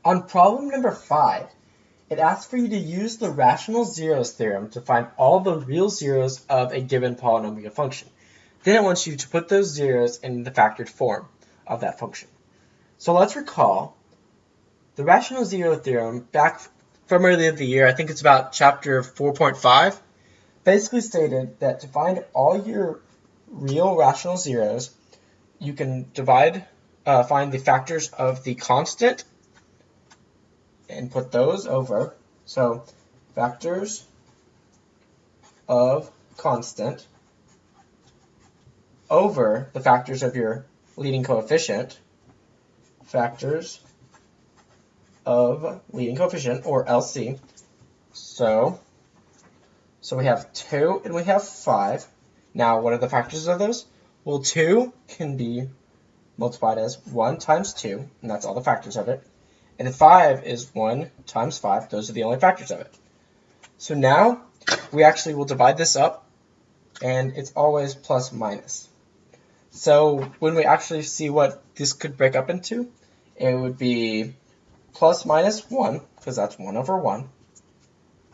On problem number 5, it asks for you to use the rational zeros theorem to find all the real zeros of a given polynomial function. Then it wants you to put those zeros in the factored form of that function. So let's recall the rational zero theorem back from earlier in the year. I think it's about chapter 4.5, basically stated that to find all your real rational zeros, you can find the factors of the constant and put those over. So factors of constant over the factors of your leading coefficient, factors of leading coefficient, or LC. So we have 2 and we have 5. Now, what are the factors of those? Well, 2 can be multiplied as 1 times 2, and that's all the factors of it. And then 5 is 1 times 5. Those are the only factors of it. So now we actually will divide this up, and it's always plus minus. So when we actually see what this could break up into, it would be plus minus 1, because that's 1 over 1.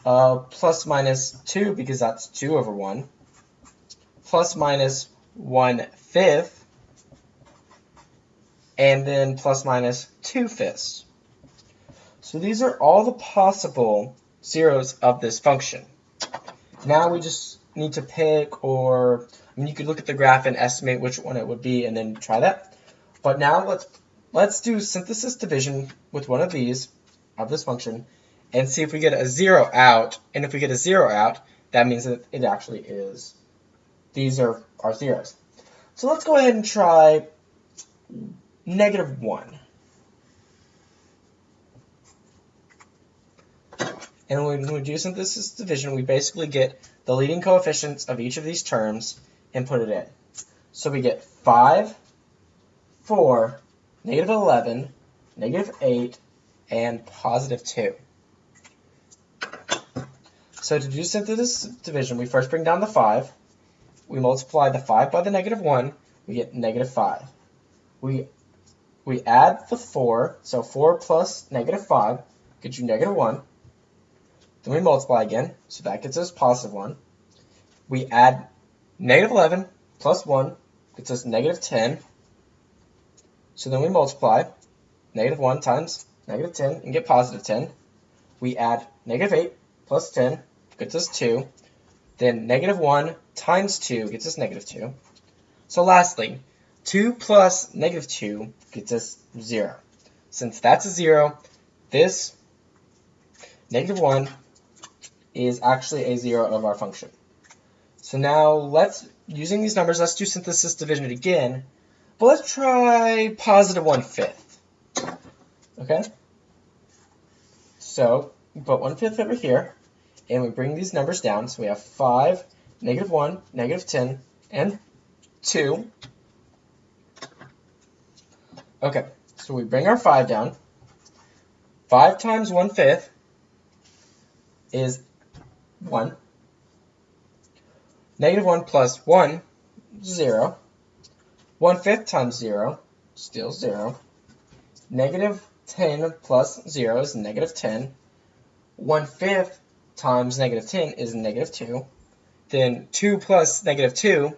Plus minus 2, because that's 2 over 1. Plus minus 1/5. And then plus minus 2/5. So these are all the possible zeros of this function. Now we just need to pick, or you could look at the graph and estimate which one it would be and then try that. But now let's do synthesis division with one of these, of this function, and see if we get a 0 out. And if we get a 0 out, that means that it actually is, these are our zeros. So let's go ahead and try -1. And when we do synthesis division, we basically get the leading coefficients of each of these terms and put it in. So we get 5, 4, -11, -8, and +2. So to do synthesis division, we first bring down the 5. We multiply the 5 by the -1. We get -5. We add the 4, so 4 plus -5 gets you -1. Then we multiply again, so that gets us +1. We add -11 plus 1 gets us -10. So then we multiply -1 times -10 and get +10. We add -8 plus 10 gets us 2. Then -1 times 2 gets us -2. So lastly, 2 plus -2 gets us 0. Since that's a 0, this -1 is actually a 0 of our function. So now using these numbers, let's do synthesis division again, but let's try +1/5. Okay? So we put 1/5 over here, and we bring these numbers down. So we have 5, -1, -10, and 2. Okay, so we bring our 5 down. 5 times 1/5 is 1. -1 plus 1, 0. 1/5 times 0, still 0. -10 plus 0 is -10. 1/5 times -10 is -2. Then 2 plus -2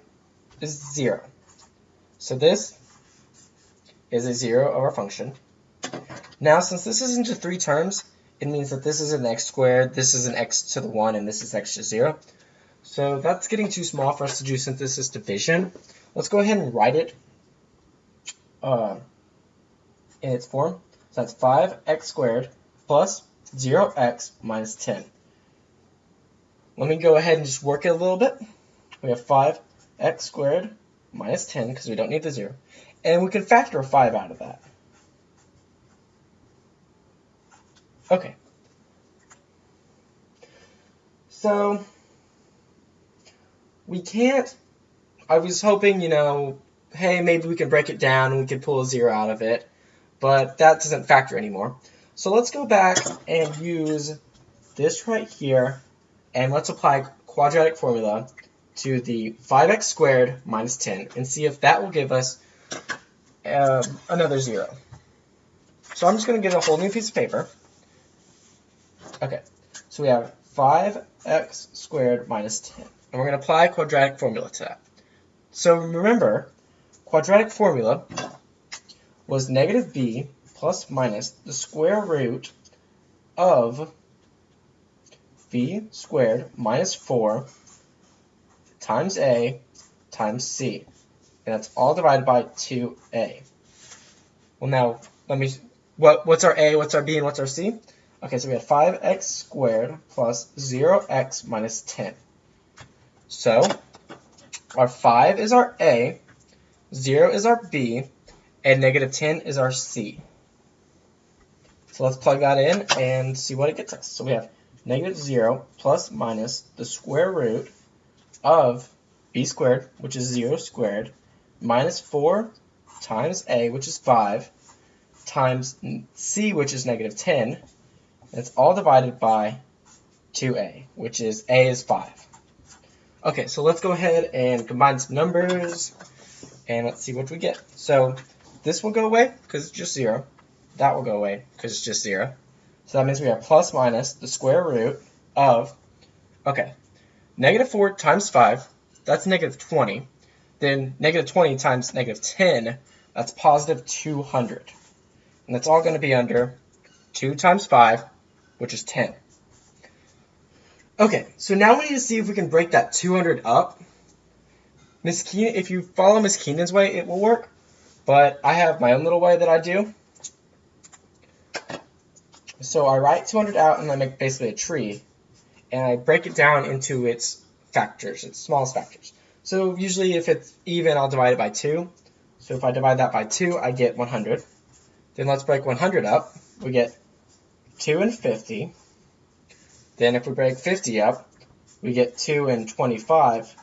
is 0. So this is a 0 of our function. Now, since this is into 3 terms, it means that this is an x squared, this is an x to the 1, and this is x to 0. So that's getting too small for us to do synthesis division. Let's go ahead and write it in its form. So that's 5x squared plus 0x minus 10. Let me go ahead and just work it a little bit. We have 5x squared minus 10, because we don't need the 0. And we can factor a 5 out of that. Okay. So we can't, I was hoping, hey, maybe we can break it down and we can pull a 0 out of it, but that doesn't factor anymore. So let's go back and use this right here, and let's apply quadratic formula to the 5x squared minus 10 and see if that will give us another 0. So So I'm just going to get a whole new piece of paper. Okay, so we have 5x squared minus 10. And we're going to apply a quadratic formula to that. So remember, quadratic formula was negative b plus minus the square root of b squared minus 4 times a times c. And that's all divided by 2a. Well, now, what's our a, what's our b, and what's our c? Okay, so we have 5x squared plus 0x minus 10. So, our 5 is our a, 0 is our b, and negative 10 is our c. So let's plug that in and see what it gets us. So we have negative 0 plus minus the square root of b squared, which is 0 squared, minus 4 times a, which is 5, times c, which is negative 10. That's all divided by 2a, which is a is 5. Okay, so let's go ahead and combine some numbers, and let's see what we get. So this will go away because it's just 0. That will go away because it's just 0. So that means we have plus minus the square root of, okay, negative 4 times 5, that's negative 20. Then negative 20 times negative 10, that's positive 200. And that's all going to be under 2 times 5, which is 10. Okay, so now we need to see if we can break that 200 up. Miss Keenan, if you follow Miss Keenan's way, it will work. But I have my own little way that I do. So I write 200 out and I make basically a tree. And I break it down into its factors, its smallest factors. So usually if it's even, I'll divide it by 2. So if I divide that by 2, I get 100. Then let's break 100 up. We get 2 and 50. Then if we break 50 up, we get 2 and 25.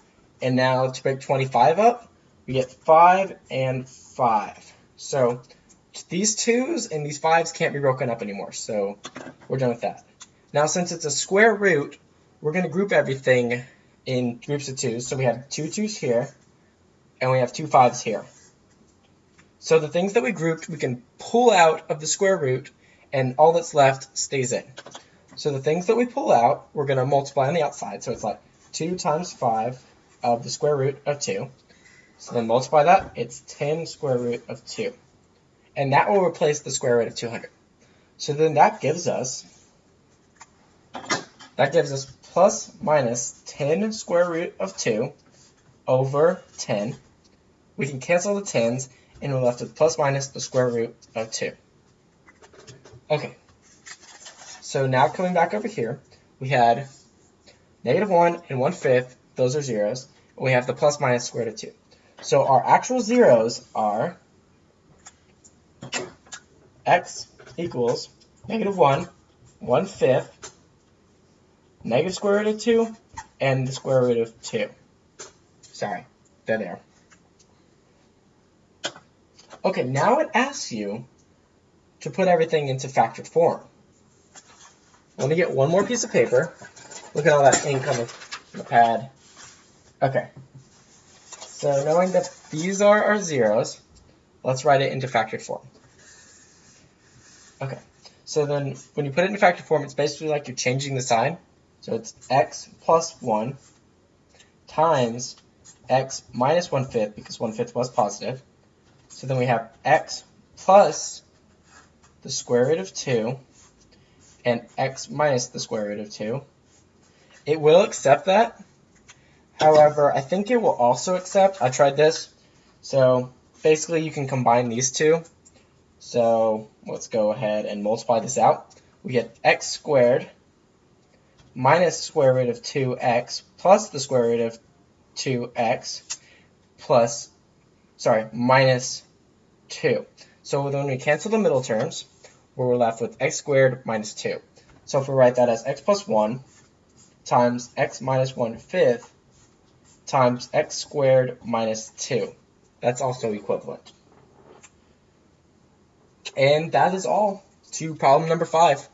And now to break 25 up, we get 5 and 5. So these 2's and these 5's can't be broken up anymore. So we're done with that. Now since it's a square root, we're going to group everything in groups of 2's. So we have 2 2's here, and we have 2 5's here. So the things that we grouped, we can pull out of the square root, and all that's left stays in. So the things that we pull out, we're going to multiply on the outside. So it's like 2 times 5 of the square root of 2. So then multiply that, it's 10 square root of 2. And that will replace the square root of 200. So then that gives us plus minus 10 square root of 2 over 10. We can cancel the 10's, and we're left with plus minus the square root of 2. Okay. So now coming back over here, we had negative 1 and 1/5. Those are zeros. And we have the plus minus square root of 2. So our actual zeros are x equals negative 1, 1/5, negative square root of 2, and the square root of 2. Sorry, they're there. Okay, now it asks you to put everything into factored form. Let me get one more piece of paper. Look at all that ink on the pad. Okay. So knowing that these are our zeros, let's write it into factored form. Okay. So then when you put it into factored form, it's basically like you're changing the sign. So it's x plus 1 times x minus 1/5, because 1/5 was positive. So then we have x plus the square root of 2 and x minus the square root of 2. It will accept that. However, I think it will also accept, I tried this, so basically you can combine these two. So let's go ahead and multiply this out. We get x squared minus the square root of 2x plus the square root of 2x minus 2. So when we cancel the middle terms, we're left with x squared minus 2. So if we write that as x plus 1 times x minus 1/5 times x squared minus 2. That's also equivalent. And that is all to problem number 5.